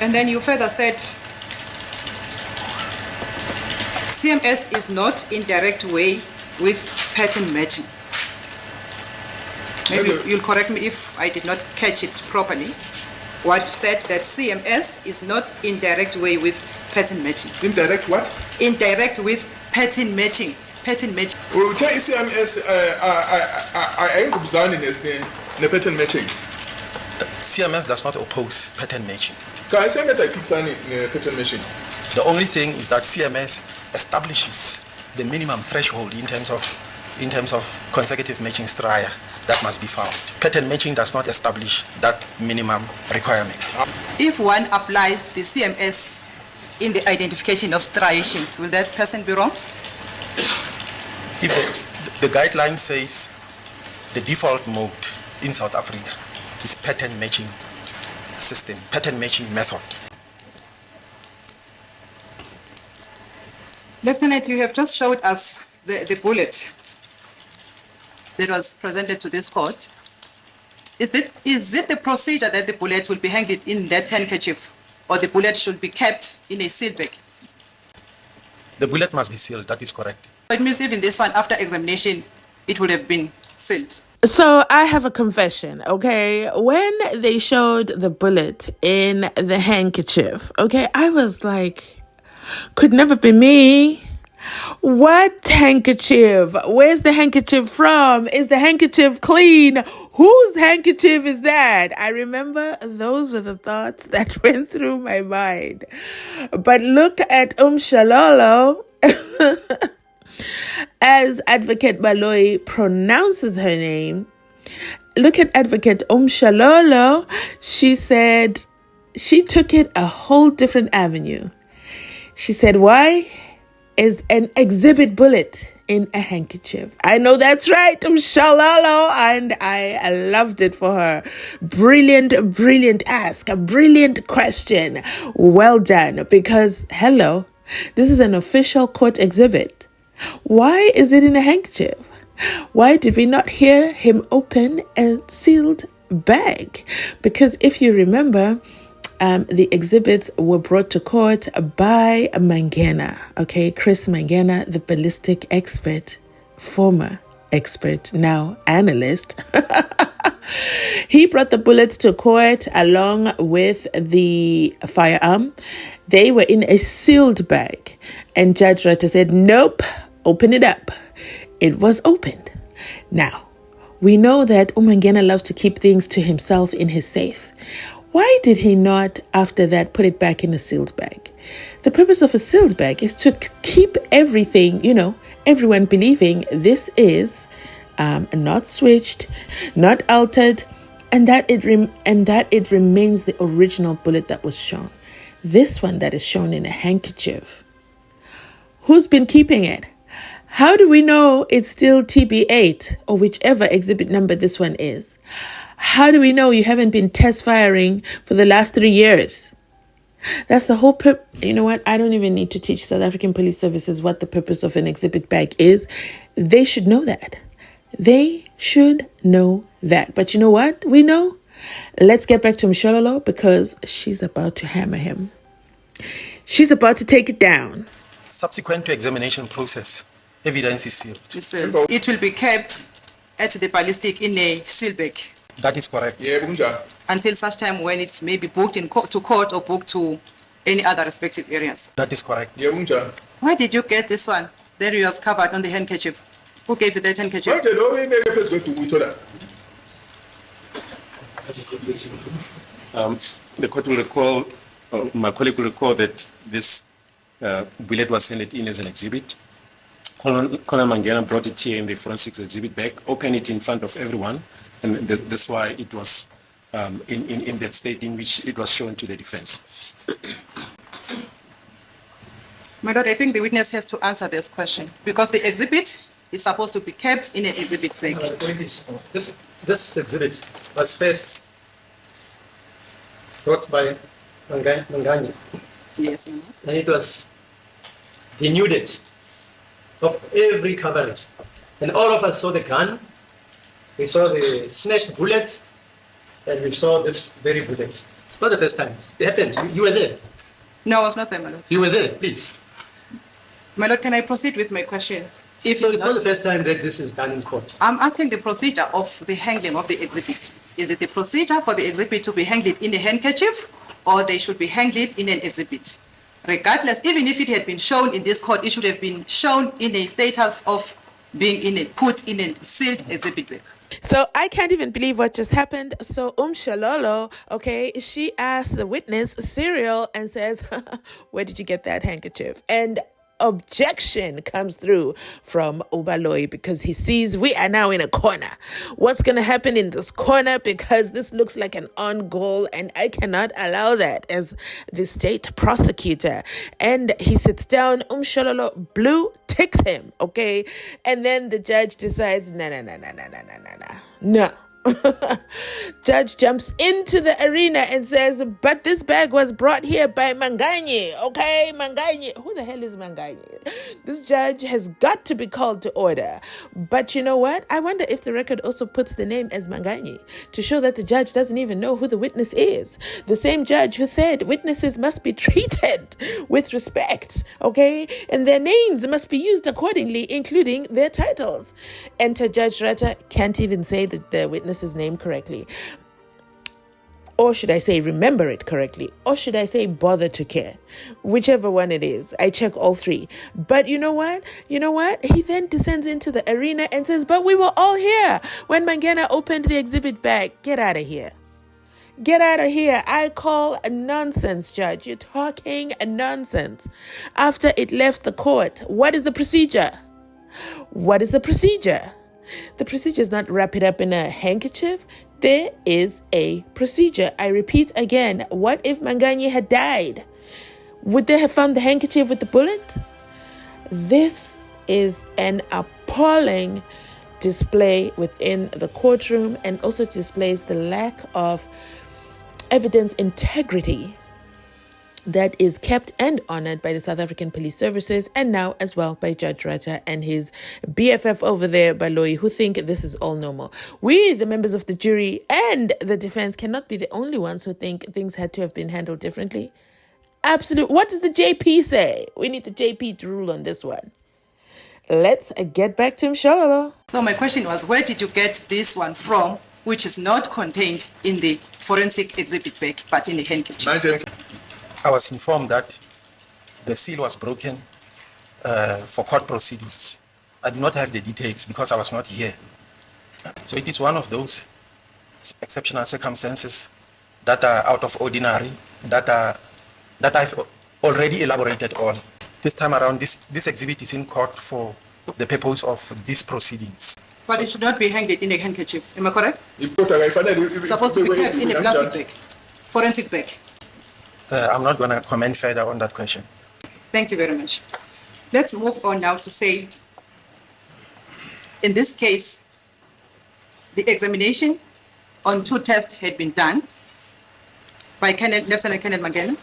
And then you further said, CMS is not in direct way with pattern matching. Maybe you'll correct me if I did not catch it properly. What said that CMS is not in direct way with pattern matching. Indirect what? Indirect with pattern matching. Pattern matching. Well, tell you CMS, I ain't designing this the pattern matching. CMS does not oppose pattern matching. CMS I keep signing pattern matching. The only thing is that CMS establishes the minimum threshold in terms of consecutive matching striae that must be found. Pattern matching does not establish that minimum requirement. If one applies the CMS in the identification of striations, will that person be wrong? If the guideline says the default mode in South Africa is pattern matching system, pattern matching method. Lieutenant, you have just showed us the bullet that was presented to this court. Is it the procedure that the bullet will be hanged in that handkerchief, or the bullet should be kept in a sealed bag? The bullet must be sealed, that is correct. It means even this one, after examination, it would have been sealed. So I have a confession, okay? When they showed the bullet in the handkerchief, okay, I was like, could never be me. What handkerchief? Where's the handkerchief from? Is the handkerchief clean? Whose handkerchief is that? I remember those were the thoughts that went through my mind. But look at Mshololo. As Advocate Baloyi pronounces her name, look at Advocate Mshololo. She said she took it a whole different avenue. She said, why is an exhibit bullet in a handkerchief? I know that's right, Mshololo, and I loved it for her. Brilliant ask, a brilliant question. Well done, because, hello, this is an official court exhibit. Why is it in a handkerchief? Why did we not hear him open a sealed bag? Because if you remember, the exhibits were brought to court by Mangena, okay? Chris Mangena, the ballistic expert, former expert, now analyst. He brought the bullets to court along with the firearm. They were in a sealed bag. And Judge RATHA said, nope, open it up. It was opened. Now, we know that Mangena loves to keep things to himself in his safe. Why did he not, after that, put it back in a sealed bag? The purpose of a sealed bag is to keep everything, everyone believing this is not switched, not altered, and that it remains the original bullet that was shown. This one that is shown in a handkerchief. Who's been keeping it? How do we know it's still TB8 or whichever exhibit number this one is? How do we know you haven't been test firing for the last 3 years? That's the whole You know what? I don't even need to teach South African Police Services what the purpose of an exhibit bag is. They should know that. They should know that. But you know what? We know. Let's get back to Mshololo because she's about to hammer him. She's about to take it down. Subsequent to examination process, evidence is sealed. It will be kept at the ballistic in a seal bag. That is correct. Yeah, until such time when it may be booked to court or booked to any other respective areas. That is correct. Yeah, where did you get this one? There you was covered on the handkerchief. Who gave you that handkerchief? The court will recall, my colleague will recall that this bullet was handed in as an exhibit. Colonel Mangena brought it here in the forensics exhibit bag, opened it in front of everyone, and that's why it was in that state in which it was shown to the defense. My lord, I think the witness has to answer this question because the exhibit is supposed to be kept in an exhibit bag. This exhibit was first brought by Mangena. Yes. And it was denuded of every coverage. And all of us saw the gun, we saw the snatched bullet, and we saw this very bullet. It's not the first time. It happened. You were there. No, I was not there, my lord. You were there, please. My lord, can I proceed with my question? If So it's not the first time that this is done in court. I'm asking the procedure of the handling of the exhibit. Is it the procedure for the exhibit to be handled in a handkerchief, or they should be handled in an exhibit? Regardless, even if it had been shown in this court, it should have been shown in a status of being put in a sealed exhibit bag. So I can't even believe what just happened. So Mshololo, okay, she asked the witness, Sereo, and says, where did you get that handkerchief? And objection comes through from Ubaloyi because he sees we are now in a corner. What's going to happen in this corner? Because this looks like an on goal and I cannot allow that as the state prosecutor. And he sits down, Mshololo blue ticks him, okay? And then the judge decides, no. Judge jumps into the arena and says, but this bag was brought here by Mangena, okay? Mangena. Who the hell is Mangena? This judge has got to be called to order. But you know what? I wonder if the record also puts the name as Mangena to show that the judge doesn't even know who the witness is. The same judge who said witnesses must be treated with respect, okay? And their names must be used accordingly, including their titles. Enter Judge RATHA, can't even say the witness's name correctly. Or should I say remember it correctly? Or should I say bother to care? Whichever one it is. I check all three. But you know what? He then descends into the arena and says, but we were all here when Mangena opened the exhibit bag. Get out of here. Get out of here. I call nonsense, Judge. You're talking nonsense. After it left the court, what is the procedure? What is the procedure? The procedure is not wrap it up in a handkerchief. There is a procedure. I repeat again, what if Mangena had died? Would they have found the handkerchief with the bullet? This is an appalling display within the courtroom and also displays the lack of evidence integrity that is kept and honored by the South African Police Services and now as well by Judge RATHA and his BFF over there, Baloyi, who think this is all normal. We, the members of the jury and the defense, cannot be the only ones who think things had to have been handled differently. Absolutely. What does the JP say? We need the JP to rule on this one. Let's get back to Mshololo. So my question was, where did you get this one from, which is not contained in the forensic exhibit bag, but in the handkerchief? I was informed that the seal was broken for court proceedings. I do not have the details because I was not here. So it is one of those exceptional circumstances that are out of ordinary, that I've already elaborated on. This time around, this exhibit is in court for the purpose of these proceedings. But it should not be hanged in a handkerchief. Am I correct? It's Supposed to be kept in a plastic bag, forensic bag. I'm not going to comment further on that question. Thank you very much. Let's move on now to say, in this case, the examination on 2 tests had been done by Lieutenant Kenneth Mangena,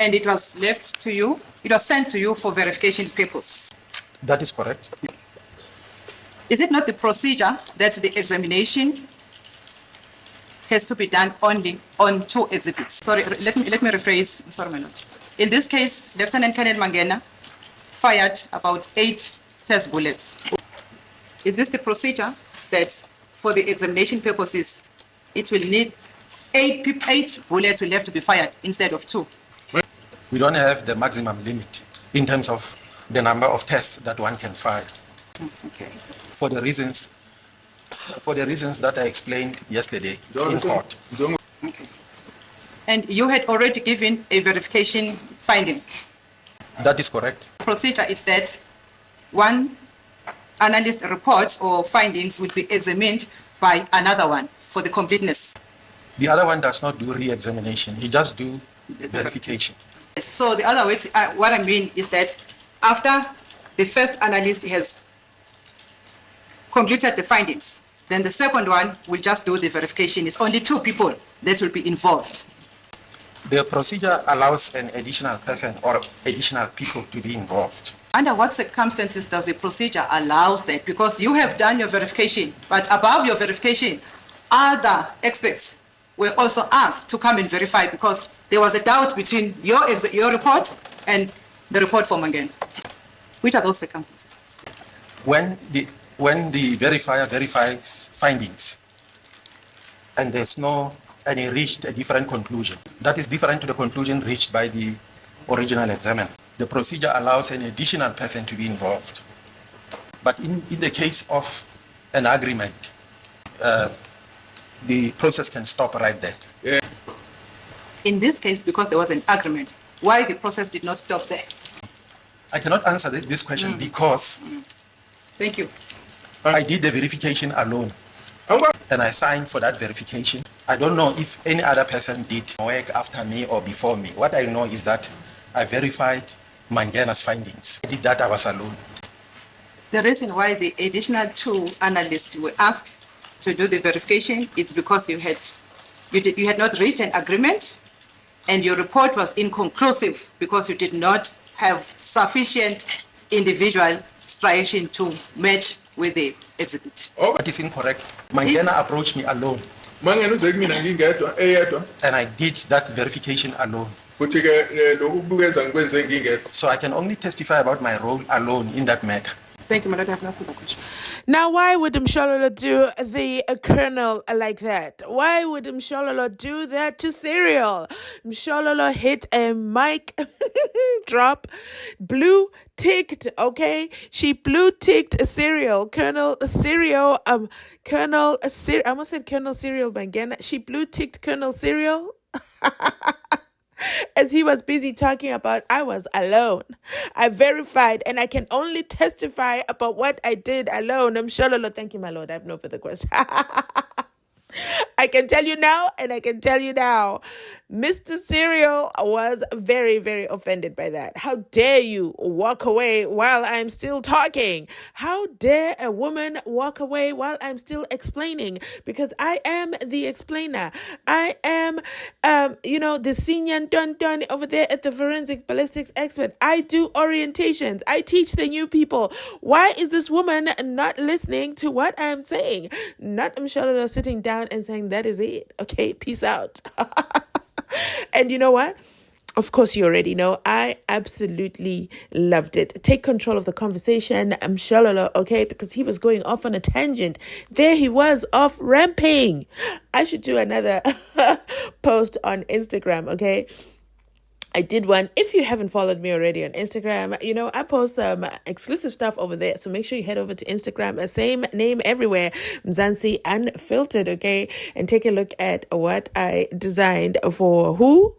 and it was left to you, it was sent to you for verification purpose. That is correct. Is it not the procedure that the examination has to be done only on 2 exhibits? Sorry, let me rephrase. Sorry, my lord. In this case, Lieutenant Kenneth Mangena fired about 8 test bullets. Is this the procedure that for the examination purposes, it will need 8 bullets will have to be fired instead of 2? We don't have the maximum limit in terms of the number of tests that one can fire. Okay. For the reasons that I explained yesterday in court. Okay. And you had already given a verification finding. That is correct. Procedure is that one analyst report or findings will be examined by another one for the completeness. The other one does not do re-examination. He just do verification. So the other words, what I mean is that after the first analyst has completed the findings, then the second one will just do the verification. It's only 2 people that will be involved. The procedure allows an additional person or additional people to be involved. Under what circumstances does the procedure allow that? Because you have done your verification, but above your verification, other experts were also asked to come and verify because there was a doubt between your report and the report for Mangena. Which are those circumstances? When the verifier verifies findings and and he reached a different conclusion, that is different to the conclusion reached by the original examiner. The procedure allows an additional person to be involved. But in the case of an agreement, the process can stop right there. In this case, because there was an agreement, why the process did not stop there? I cannot answer this question because Thank you. I did the verification alone and I signed for that verification. I don't know if any other person did work after me or before me. What I know is that I verified Mangena's findings. I did that, I was alone. The reason why the additional 2 analysts were asked to do the verification is because you had not reached an agreement and your report was inconclusive because you did not have sufficient individual striation to match with the exhibit. That is incorrect. Mangena approached me alone Mangena uze kumina ngingedwa eyedwa and I did that verification alone. futhi ke lokubukeza ngikwenze ngingedwa. So I can only testify about my role alone in that matter. Thank you, my lord. I have no further question. Now, why would Mshololo do the colonel like that? Why would Mshololo do that to Sereo? Mshololo hit a mic drop, blue ticked, okay? She blue ticked Sereo. Colonel Sereo, I almost said Colonel Sereo Mangena. She blue ticked Colonel Sereo. As he was busy talking about, I was alone. I verified and I can only testify about what I did alone. Mshololo, thank you, my lord. I have no further question. I can tell you now, and I can tell you now, Mr. Sereo was very, very offended by that. How dare you walk away while I'm still talking? How dare a woman walk away while I'm still explaining? Because I am the explainer. I am, the senior dun over there at the forensic ballistics expert. I do orientations. I teach the new people. Why is this woman not listening to what I'm saying? Not Mshololo sitting down and saying, that is it. Okay, peace out. And you know what? Of course, you already know. I absolutely loved it. Take control of the conversation, Mshololo, okay? Because he was going off on a tangent. There he was off ramping. I should do another post on Instagram, okay? I did one. If you haven't followed me already on Instagram, I post some exclusive stuff over there. So make sure you head over to Instagram. Same name everywhere. Mzansi Unfiltered, okay? And take a look at what I designed for who?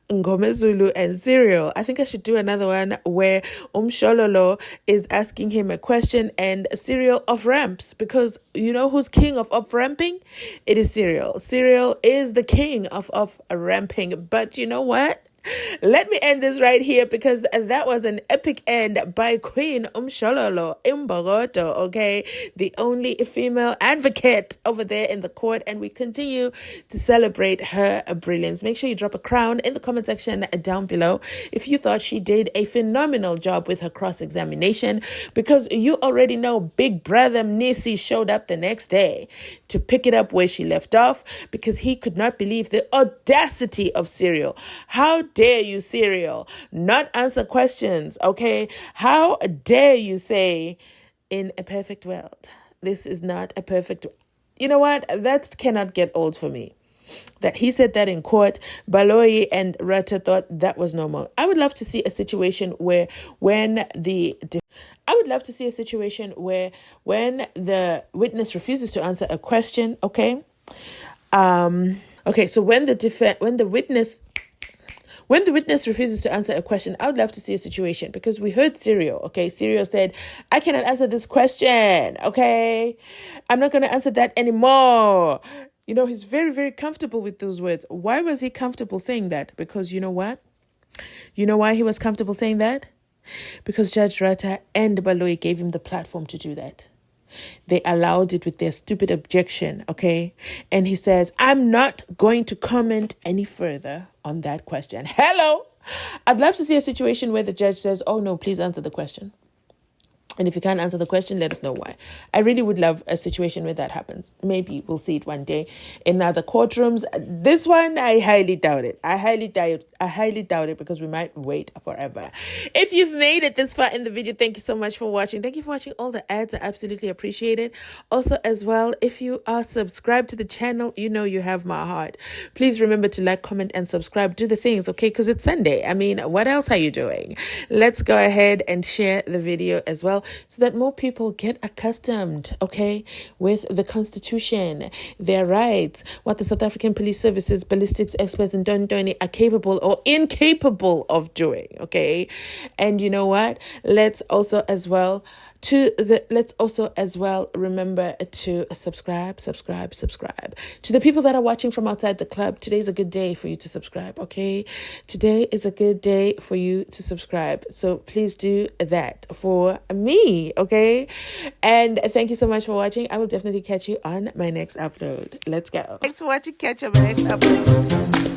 Ngome Zulu and Sereo. I think I should do another one where Mshololo is asking him a question and Sereo off ramps, because you know who's king of off ramping? It is Sereo. Sereo is the king of off ramping. But you know what? Let me end this right here because that was an epic end by Queen Mshololo Imbogoto, okay? The only female advocate over there in the court, and we continue to celebrate her brilliance. Make sure you drop a crown in the comment section down below if you thought she did a phenomenal job with her cross-examination, because you already know Big Brother Mnisi showed up the next day to pick it up where she left off because he could not believe the audacity of Sereo. How dare you, Sereo, not answer questions, okay? How dare you say, in a perfect world, this is not a perfect... You know what? That cannot get old for me. That he said that in court, Baloyi and RATHA thought that was normal. I would love to see a situation where when the witness refuses to answer a question, okay? So when the witness refuses to answer a question, I would love to see a situation, because we heard Sereo, okay? Sereo said, I cannot answer this question, okay? I'm not going to answer that anymore. He's very, very comfortable with those words. Why was he comfortable saying that? Because you know what? You know why he was comfortable saying that? Because Judge RATHA and Baloyi gave him the platform to do that. They allowed it with their stupid objection, okay? And he says, I'm not going to comment any further on that question. Hello? I'd love to see a situation where the judge says, oh no, please answer the question. And if you can't answer the question, let us know why. I really would love a situation where that happens. Maybe we'll see it one day in other courtrooms. This one, I highly doubt it. I highly doubt it because we might wait forever. If you've made it this far in the video, thank you so much for watching. Thank you for watching all the ads. I absolutely appreciate it. Also, as well, if you are subscribed to the channel, you know you have my heart. Please remember to like, comment, and subscribe. Do the things, okay? Because it's Sunday. I mean, what else are you doing? Let's go ahead and share the video as well, so that more people get accustomed, okay, with the Constitution, their rights, what the South African Police Services, ballistics experts, and Doni are capable or incapable of doing, okay? And you know what? Let's also as well remember to subscribe. To the people that are watching from outside the club, today's a good day for you to subscribe, okay? Today is a good day for you to subscribe. So please do that for me, okay? And thank you so much for watching. I will definitely catch you on my next upload. Let's go. Thanks for watching. Catch you on my next upload.